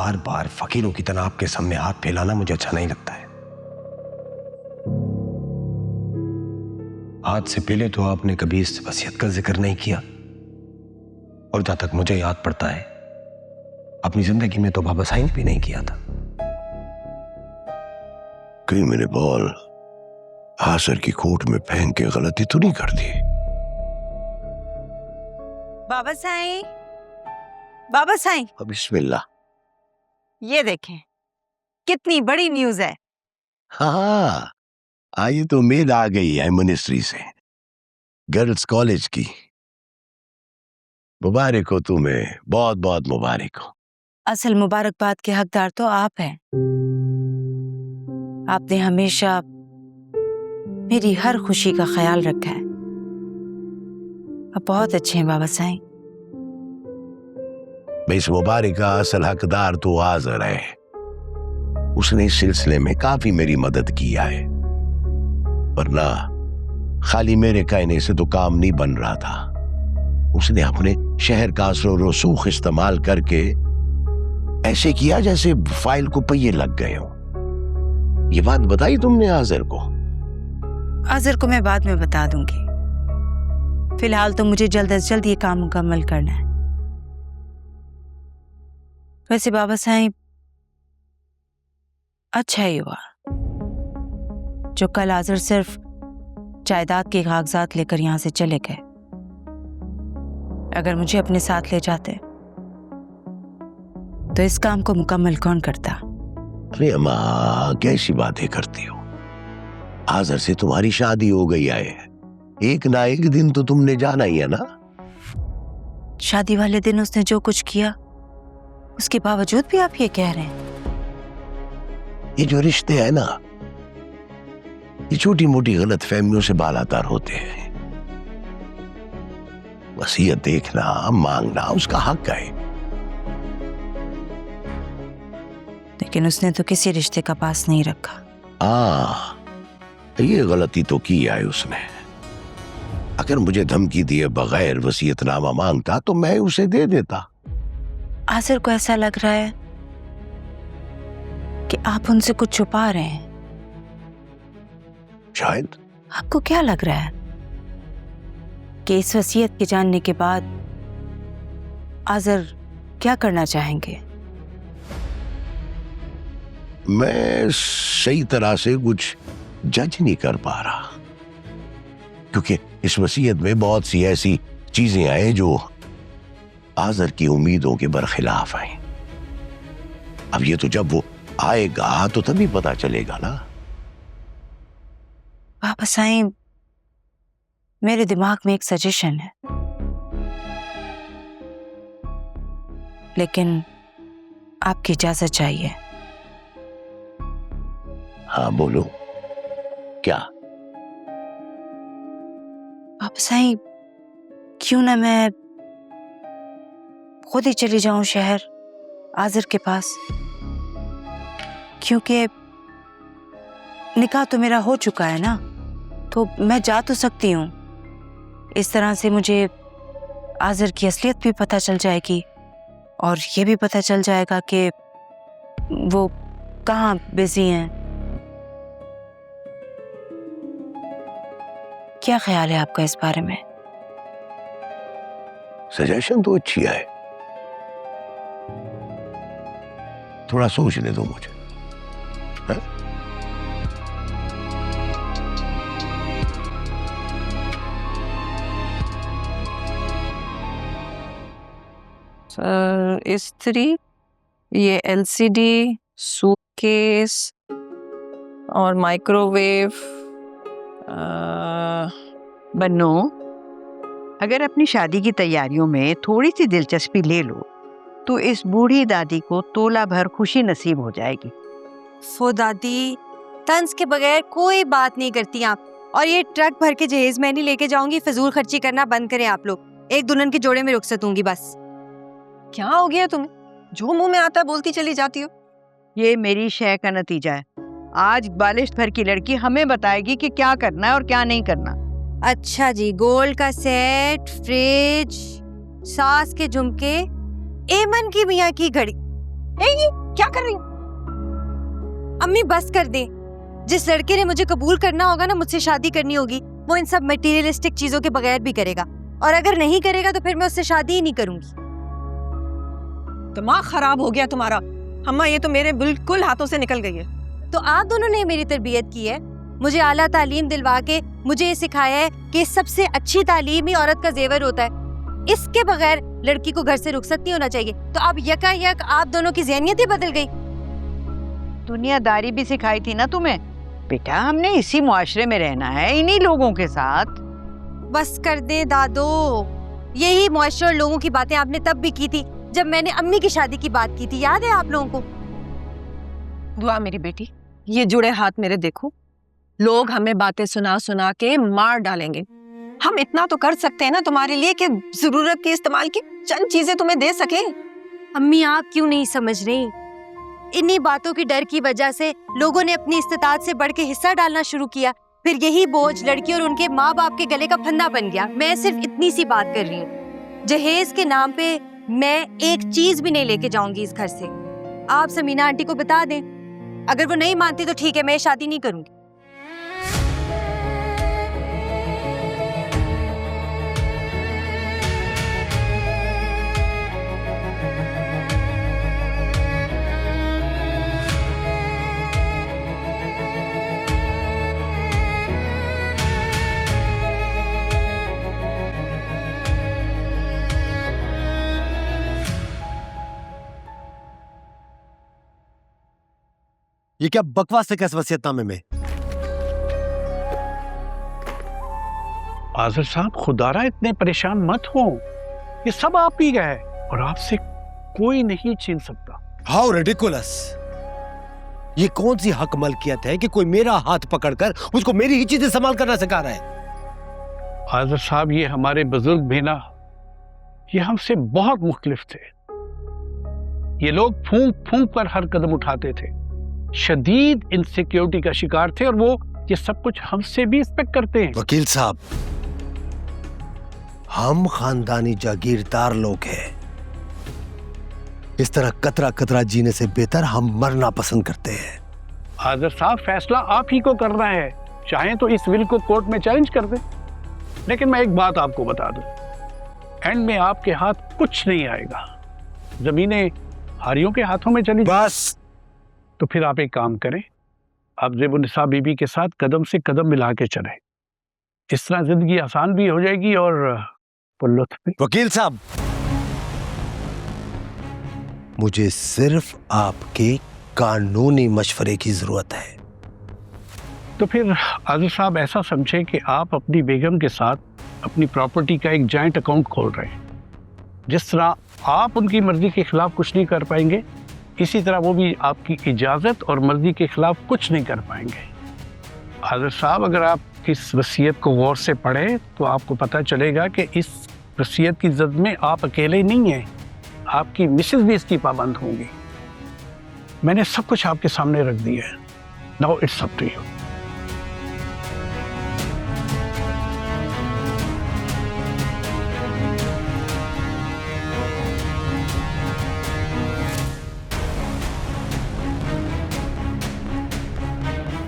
बार बार फकीरों की तरह आपके सामने हाथ फैलाना मुझे अच्छा नहीं लगता है। आज से पहले तो आपने कभी इस वसीयत का जिक्र नहीं किया, और जहां तक मुझे याद पड़ता है अपनी जिंदगी में तो बाबा साइन भी नहीं किया था। कहीं मैंने बॉल आसर की कोर्ट में फेंक के गलती तो नहीं कर दी? बाबा साईं, बाबा साईं, बिस्मिल्लाह। ये देखें कितनी बड़ी न्यूज है। हाँ, ये तो मेल आ गई है मिनिस्ट्री से, गर्ल्स कॉलेज की। मुबारक हो तुम्हें, बहुत बहुत मुबारक हो। असल मुबारकबाद के हकदार तो आप हैं। आपने हमेशा मेरी हर खुशी का ख्याल रखा है। आप बहुत अच्छे हैं बाबा साईं। इस मुबारक का असल हकदार तो आज़र है। उसने इस सिलसिले में काफी मेरी मदद किया है, वरना खाली मेरे कहने से तो काम नहीं बन रहा था। उसने अपने शहर का असर और रसूख इस्तेमाल करके ऐसे किया जैसे फाइल को पहिए लग गए हो। ये बात बताई तुमने आज़र को? आज़र को मैं बाद में बता दूंगी। फिलहाल तो मुझे जल्द से जल्द ये काम मुकम्मल करना है। वैसे बाबा साईं, अच्छा ही हुआ जो कल आज़र सिर्फ जायदाद के कागजात लेकर यहां से चले गए। अगर मुझे अपने साथ ले जाते तो इस काम को मुकम्मल कौन करता? अरे अम्मा, कैसी बातें करती हो? आज़र से तुम्हारी शादी हो गई है, एक ना एक दिन तो तुमने जाना ही है ना। शादी वाले दिन उसने जो कुछ किया, उसके बावजूद भी आप ये कह रहे हैं? ये जो रिश्ते हैं ना, ये छोटी मोटी गलत फहमियों से बालातर होते हैं। वसीयत देखना, मांगना उसका हक है। लेकिन उसने तो किसी रिश्ते का पास नहीं रखा। ये गलती तो की है उसने। अगर मुझे धमकी दिए बगैर वसीयतनामा मांगता तो मैं उसे दे देता। आज़र को ऐसा लग रहा है कि आप उनसे कुछ छुपा रहे हैं। शायद। आपको क्या लग रहा है कि इस वसीयत के जानने के बाद आज़र क्या करना चाहेंगे? मैं सही तरह से कुछ जज नहीं कर पा रहा, क्योंकि इस वसीयत में बहुत सी ऐसी चीजें आए जो आज़र की उम्मीदों के बरखिलाफ हैं। अब ये तो जब वो आएगा तो तभी पता चलेगा ना। बाबा साईं, मेरे दिमाग में एक सजेशन है, लेकिन आपकी इजाजत चाहिए। हाँ बोलो, क्या? बाबा साईं, क्यों ना मैं खुद ही चली जाऊं शहर आज़र के पास, क्योंकि निकाह तो मेरा हो चुका है ना, तो मैं जा तो सकती हूँ। इस तरह से मुझे आज़र की असलियत भी पता चल जाएगी और ये भी पता चल जाएगा कि वो कहाँ बिजी हैं। क्या ख्याल है आपका इस बारे में? सजेशन तो अच्छी है, थोड़ा सोचने दो मुझे। इस्त्री, ये एलसीडी, सूटकेस और माइक्रोवेव। बन्नो, अगर अपनी शादी की तैयारियों में थोड़ी सी दिलचस्पी ले लो तो इस बूढ़ी दादी को तोला भर खुशी नसीब हो जाएगी। वो दादी, तंज के बगैर कोई बात नहीं करती आप। और ये ट्रक भर के जहेज मैं नहीं लेके जाऊंगी। फिजूल खर्ची करना बंद करें आप लोग। एक दुल्हन के जोड़े में रुखसत दूंगी बस। क्या हो गया तुम्हें? जो मुंह में आता है बोलती चली जाती हो। ये मेरी शय का नतीजा है। आज बालिश भर की लड़की हमें बताएगी कि क्या करना है और क्या नहीं करना। अच्छा जी, गोल्ड का सेट, फ्रिज, सास के झुमके, एमन की मियाँ की घड़ी। क्या कर रही हो? अम्मी बस कर दे। जिस लड़के ने मुझे कबूल करना होगा ना, मुझसे शादी करनी होगी, वो इन सब मटेरियलिस्टिक चीजों के बगैर भी करेगा, और अगर नहीं करेगा तो फिर मैं उससे शादी ही नहीं करूंगी। दिमाग खराब हो गया तुम्हारा। अम्मा ये तो मेरे बिल्कुल हाथों से निकल गई है। तो आप दोनों ने मेरी तरबियत की है, मुझे आला तालीम दिलवा के मुझे ये सिखाया है कि सबसे अच्छी तालीम ही औरत का जेवर होता है। इसके बगैर लड़की को घर से रुखसत नहीं होना चाहिए। तो अब यकायक आप दोनों की ज़हनियत ही बदल गई। दुनियादारी भी सिखाई थी ना तुम्हें। बेटा हमने इसी मुआशरे में रहना है, इन्हीं लोगों के साथ। बस कर दे दादो। यही मुआशरे और लोगों की बातें आपने तब भी की थी जब मैंने अम्मी की शादी की बात की थी, याद है आप लोगों को? दुआ मेरी बेटी, ये जुड़े हाथ मेरे देखो। लोग हमें बातें सुना सुना के मार डालेंगे। हम इतना तो कर सकते हैं ना तुम्हारे लिए कि जरूरत के इस्तेमाल की चंद चीजें तुम्हें दे सके। अम्मी आप क्यों नहीं समझ रही? इन्हीं बातों की डर की वजह से लोगों ने अपनी इस्तिताअत से बढ़ के हिस्सा डालना शुरू किया, फिर यही बोझ लड़की और उनके माँ बाप के गले का फंदा बन गया। मैं सिर्फ इतनी सी बात कर रही हूँ, जहेज के नाम पे मैं एक चीज भी नहीं लेके जाऊंगी इस घर से। आप समीना आंटी को बता दें, अगर वो नहीं मानती तो ठीक है, मैं शादी नहीं करूंगी। ये क्या बकवास है कैसे वसीयतनामे में? आज़र साहब खुदारा इतने परेशान मत हो, ये सब आप ही गए और आपसे कोई नहीं छीन सकता। How ridiculous! ये कौन सी हक मलकियत है कि कोई मेरा हाथ पकड़कर मुझको मेरी ही चीजें संभाल करना सिखा रहा है? आज़र साहब ये हमारे बुजुर्ग भी ना, ये हमसे बहुत मुख्तलिफ थे। ये लोग फूंक फूंक कर हर कदम उठाते थे, शदीद इनसिक्योरिटी का शिकार थे, और वो ये सब कुछ हमसे भी एक्सपेक्ट करते हैं। वकील साहब, हम खानदानी जागीरदार लोग हैं। इस तरह कतरा कतरा जीने से बेहतर हम मरना पसंद करते हैं। आज़र साहब फैसला आप ही को करना है, चाहें तो इस विल को कोर्ट में चैलेंज कर दें, लेकिन मैं एक बात आपको बता दूं, एंड में आपके हाथ कुछ नहीं आएगा, जमीनें हारियों के हाथों में चली। बस तो फिर आप एक काम करें, आप ज़ेबुन्निसा बीबी के साथ कदम से कदम मिला के चलें, इस तरह जिंदगी आसान भी हो जाएगी और पुल्लुत्फ भी। वकील साहब, मुझे सिर्फ आपके कानूनी मशवरे की जरूरत है। तो फिर आज़र साहब ऐसा समझें कि आप अपनी बेगम के साथ अपनी प्रॉपर्टी का एक जॉइंट अकाउंट खोल रहे हैं। जिस तरह आप उनकी मर्जी के खिलाफ कुछ नहीं कर पाएंगे, इसी तरह वो भी आपकी इजाज़त और मर्जी के खिलाफ कुछ नहीं कर पाएंगे। आज़र साहब अगर आप इस वसीयत को गौर से पढ़ें तो आपको पता चलेगा कि इस वसीयत की जद में आप अकेले नहीं हैं, आपकी मिसेस भी इसकी पाबंद होंगी। मैंने सब कुछ आपके सामने रख दिया है। Now it's up to you.